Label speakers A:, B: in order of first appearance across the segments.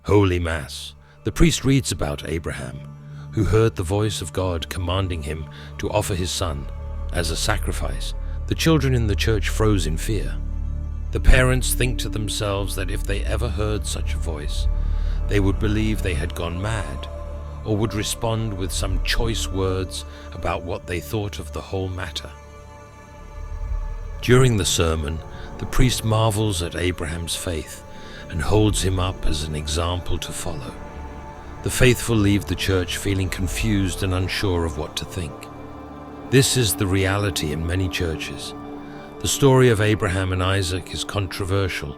A: Holy Mass. The priest reads about Abraham, who heard the voice of God commanding him to offer his son as a sacrifice. The children in the church froze in fear. The parents think to themselves that if they ever heard such a voice, they would believe they had gone mad, or would respond with some choice words about what they thought of the whole matter. During the sermon, the priest marvels at Abraham's faith and holds him up as an example to follow. The faithful leave the church feeling confused and unsure of what to think. This is the reality in many churches. The story of Abraham and Isaac is controversial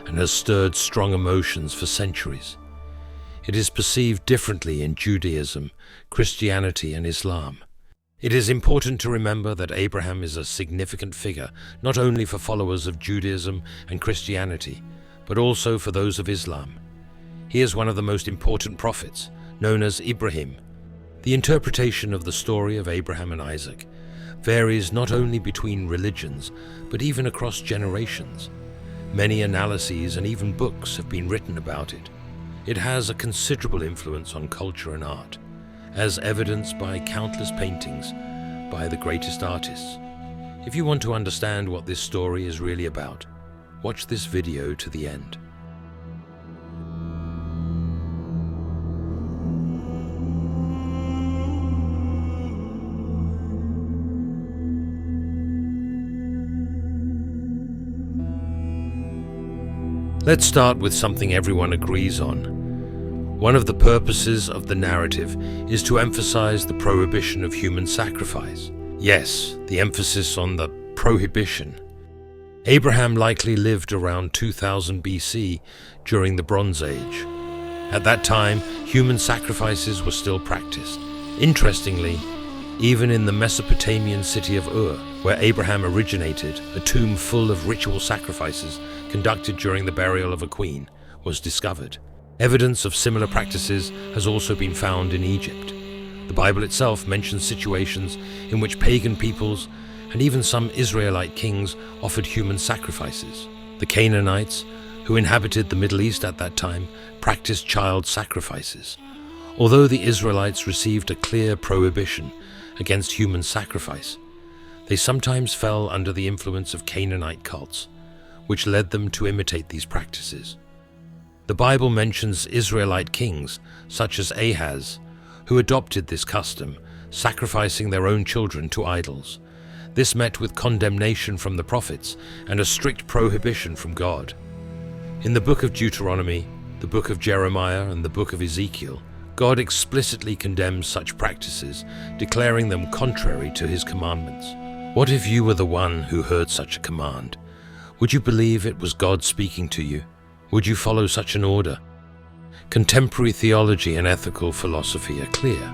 A: and has stirred strong emotions for centuries. It is perceived differently in Judaism, Christianity, and Islam. It is important to remember that Abraham is a significant figure, not only for followers of Judaism and Christianity, but also for those of Islam. He is one of the most important prophets, known as Ibrahim. The interpretation of the story of Abraham and Isaac varies not only between religions, but even across generations. Many analyses and even books have been written about it. It has a considerable influence on culture and art, as evidenced by countless paintings by the greatest artists. If you want to understand what this story is really about, watch this video to the end. Let's start with something everyone agrees on. One of the purposes of the narrative is to emphasize the prohibition of human sacrifice. Yes, the emphasis on the prohibition. Abraham likely lived around 2000 BC during the Bronze Age. At that time, human sacrifices were still practiced. Interestingly, even in the Mesopotamian city of Ur, where Abraham originated, a tomb full of ritual sacrifices conducted during the burial of a queen was discovered. Evidence of similar practices has also been found in Egypt. The Bible itself mentions situations in which pagan peoples and even some Israelite kings offered human sacrifices. The Canaanites, who inhabited the Middle East at that time, practiced child sacrifices. Although the Israelites received a clear prohibition against human sacrifice, they sometimes fell under the influence of Canaanite cults, which led them to imitate these practices. The Bible mentions Israelite kings, such as Ahaz, who adopted this custom, sacrificing their own children to idols. This met with condemnation from the prophets and a strict prohibition from God. In the book of Deuteronomy, the book of Jeremiah, and the book of Ezekiel, God explicitly condemns such practices, declaring them contrary to his commandments. What if you were the one who heard such a command? Would you believe it was God speaking to you? Would you follow such an order? Contemporary theology and ethical philosophy are clear.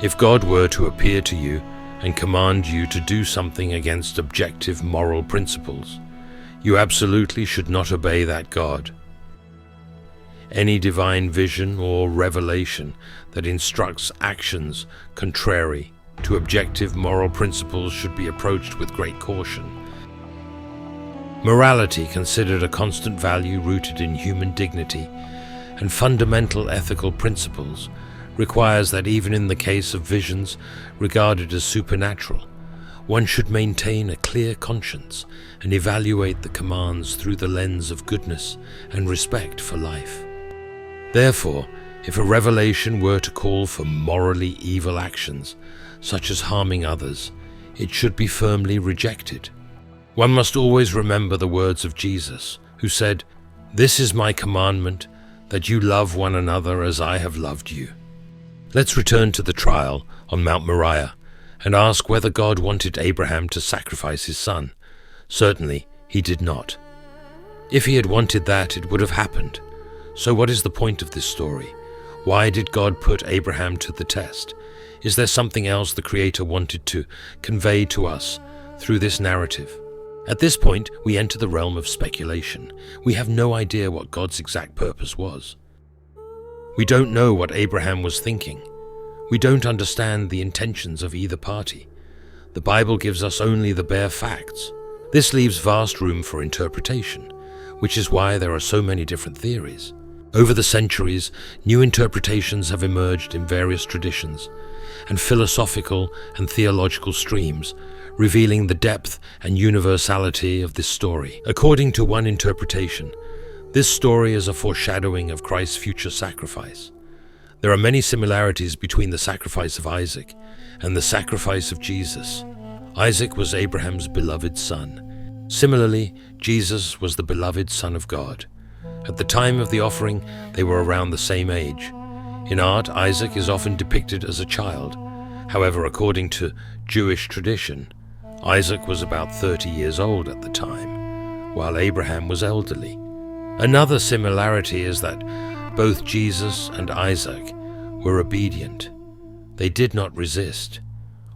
A: If God were to appear to you and command you to do something against objective moral principles, you absolutely should not obey that God. Any divine vision or revelation that instructs actions contrary to objective moral principles should be approached with great caution. Morality, considered a constant value rooted in human dignity and fundamental ethical principles, requires that even in the case of visions regarded as supernatural, one should maintain a clear conscience and evaluate the commands through the lens of goodness and respect for life. Therefore, if a revelation were to call for morally evil actions, such as harming others, it should be firmly rejected. One must always remember the words of Jesus, who said, "This is my commandment, that you love one another as I have loved you." Let's return to the trial on Mount Moriah and ask whether God wanted Abraham to sacrifice his son. Certainly, he did not. If he had wanted that, it would have happened. So what is the point of this story? Why did God put Abraham to the test? Is there something else the Creator wanted to convey to us through this narrative? At this point, we enter the realm of speculation. We have no idea what God's exact purpose was. We don't know what Abraham was thinking. We don't understand the intentions of either party. The Bible gives us only the bare facts. This leaves vast room for interpretation, which is why there are so many different theories. Over the centuries, new interpretations have emerged in various traditions and philosophical and theological streams, revealing the depth and universality of this story. According to one interpretation, this story is a foreshadowing of Christ's future sacrifice. There are many similarities between the sacrifice of Isaac and the sacrifice of Jesus. Isaac was Abraham's beloved son. Similarly, Jesus was the beloved Son of God. At the time of the offering, they were around the same age. In art, Isaac is often depicted as a child. However, according to Jewish tradition, Isaac was about 30 years old at the time, while Abraham was elderly. Another similarity is that both Jesus and Isaac were obedient. They did not resist.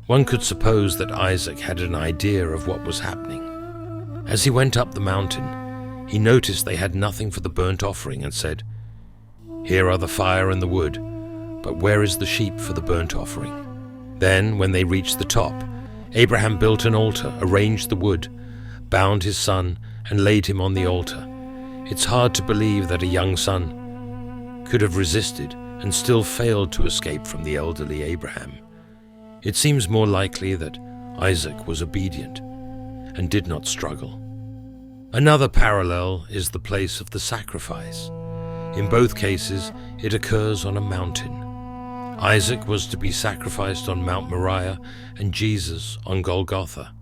A: One could suppose that Isaac had an idea of what was happening. As he went up the mountain, he noticed they had nothing for the burnt offering and said, "Here are the fire and the wood, but where is the sheep for the burnt offering?" Then, when they reached the top, Abraham built an altar, arranged the wood, bound his son, and laid him on the altar. It's hard to believe that a young son could have resisted and still failed to escape from the elderly Abraham. It seems more likely that Isaac was obedient and did not struggle. Another parallel is the place of the sacrifice. In both cases, it occurs on a mountain. Isaac was to be sacrificed on Mount Moriah and Jesus on Golgotha.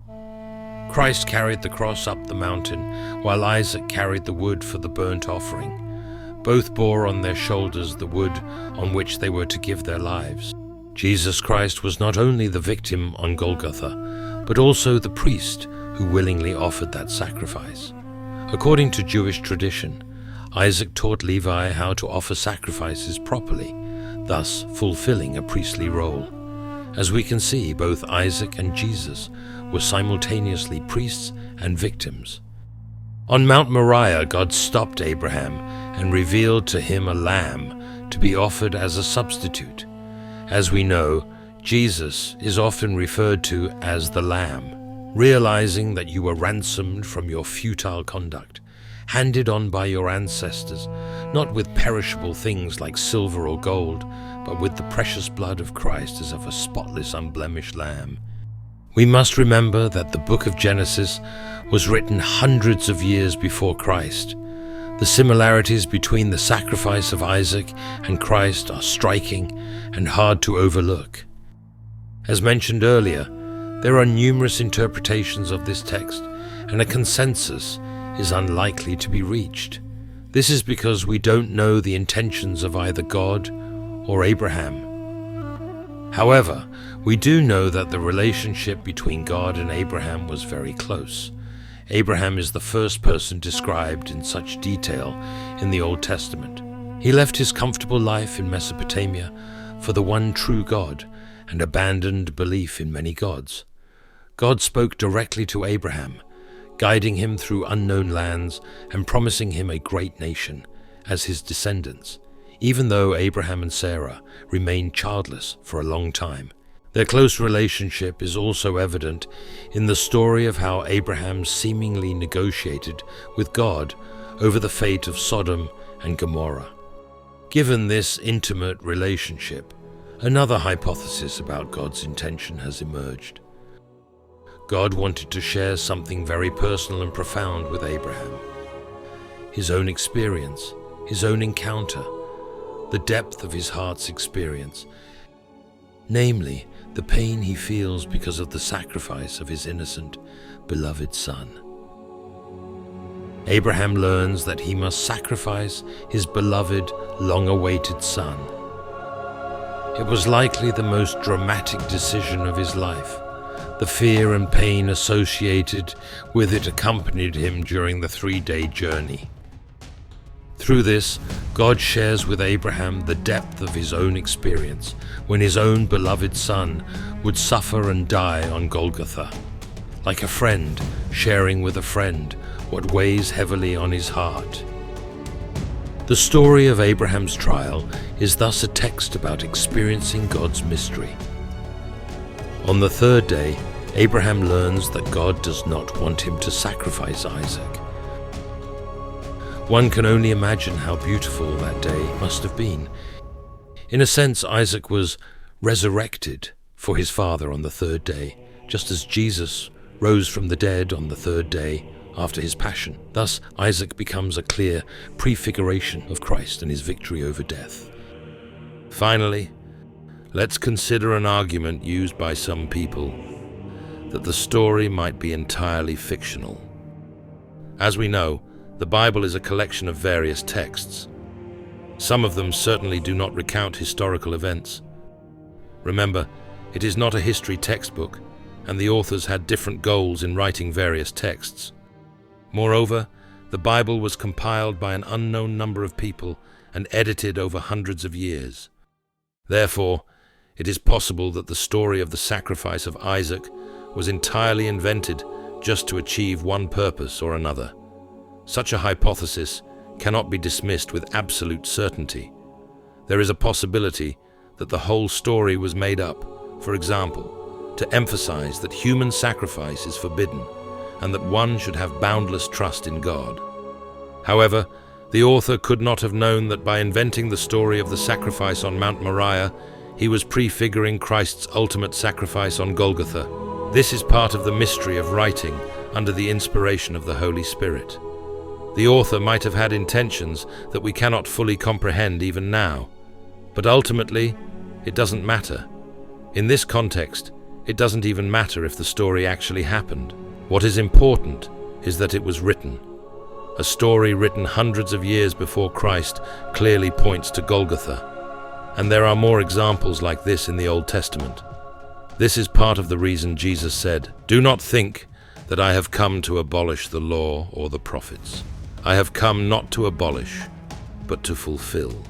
A: Christ carried the cross up the mountain, while Isaac carried the wood for the burnt offering. Both bore on their shoulders the wood on which they were to give their lives. Jesus Christ was not only the victim on Golgotha, but also the priest who willingly offered that sacrifice. According to Jewish tradition, Isaac taught Levi how to offer sacrifices properly, thus fulfilling a priestly role. As we can see, both Isaac and Jesus were simultaneously priests and victims. On Mount Moriah, God stopped Abraham and revealed to him a lamb to be offered as a substitute. As we know, Jesus is often referred to as the Lamb. Realizing that you were ransomed from your futile conduct, handed on by your ancestors, not with perishable things like silver or gold, but with the precious blood of Christ as of a spotless, unblemished lamb. We must remember that the book of Genesis was written hundreds of years before Christ. The similarities between the sacrifice of Isaac and Christ are striking and hard to overlook. As mentioned earlier, there are numerous interpretations of this text, and a consensus is unlikely to be reached. This is because we don't know the intentions of either God or Abraham. However, we do know that the relationship between God and Abraham was very close. Abraham is the first person described in such detail in the Old Testament. He left his comfortable life in Mesopotamia for the one true God and abandoned belief in many gods. God spoke directly to Abraham, guiding him through unknown lands and promising him a great nation as his descendants, even though Abraham and Sarah remained childless for a long time. Their close relationship is also evident in the story of how Abraham seemingly negotiated with God over the fate of Sodom and Gomorrah. Given this intimate relationship, another hypothesis about God's intention has emerged. God wanted to share something very personal and profound with Abraham. His own experience, his own encounter, the depth of his heart's experience, namely, the pain he feels because of the sacrifice of his innocent, beloved son. Abraham learns that he must sacrifice his beloved, long-awaited son. It was likely the most dramatic decision of his life. The fear and pain associated with it accompanied him during the 3-day journey. Through this, God shares with Abraham the depth of his own experience when his own beloved son would suffer and die on Golgotha, like a friend sharing with a friend what weighs heavily on his heart. The story of Abraham's trial is thus a text about experiencing God's mystery. On the 3rd day, Abraham learns that God does not want him to sacrifice Isaac. One can only imagine how beautiful that day must have been. In a sense, Isaac was resurrected for his father on the third day, just as Jesus rose from the dead on the third day after his passion. Thus, Isaac becomes a clear prefiguration of Christ and his victory over death. Finally, let's consider an argument used by some people that the story might be entirely fictional. As we know, the Bible is a collection of various texts. Some of them certainly do not recount historical events. Remember, it is not a history textbook, and the authors had different goals in writing various texts. Moreover, the Bible was compiled by an unknown number of people and edited over hundreds of years. Therefore, it is possible that the story of the sacrifice of Isaac was entirely invented just to achieve one purpose or another. Such a hypothesis cannot be dismissed with absolute certainty. There is a possibility that the whole story was made up, for example, to emphasize that human sacrifice is forbidden and that one should have boundless trust in God. However, the author could not have known that by inventing the story of the sacrifice on Mount Moriah, he was prefiguring Christ's ultimate sacrifice on Golgotha. This is part of the mystery of writing under the inspiration of the Holy Spirit. The author might have had intentions that we cannot fully comprehend even now, but ultimately, it doesn't matter. In this context, it doesn't even matter if the story actually happened. What is important is that it was written. A story written hundreds of years before Christ clearly points to Golgotha, and there are more examples like this in the Old Testament. This is part of the reason Jesus said, "Do not think that I have come to abolish the law or the prophets. I have come not to abolish, but to fulfill."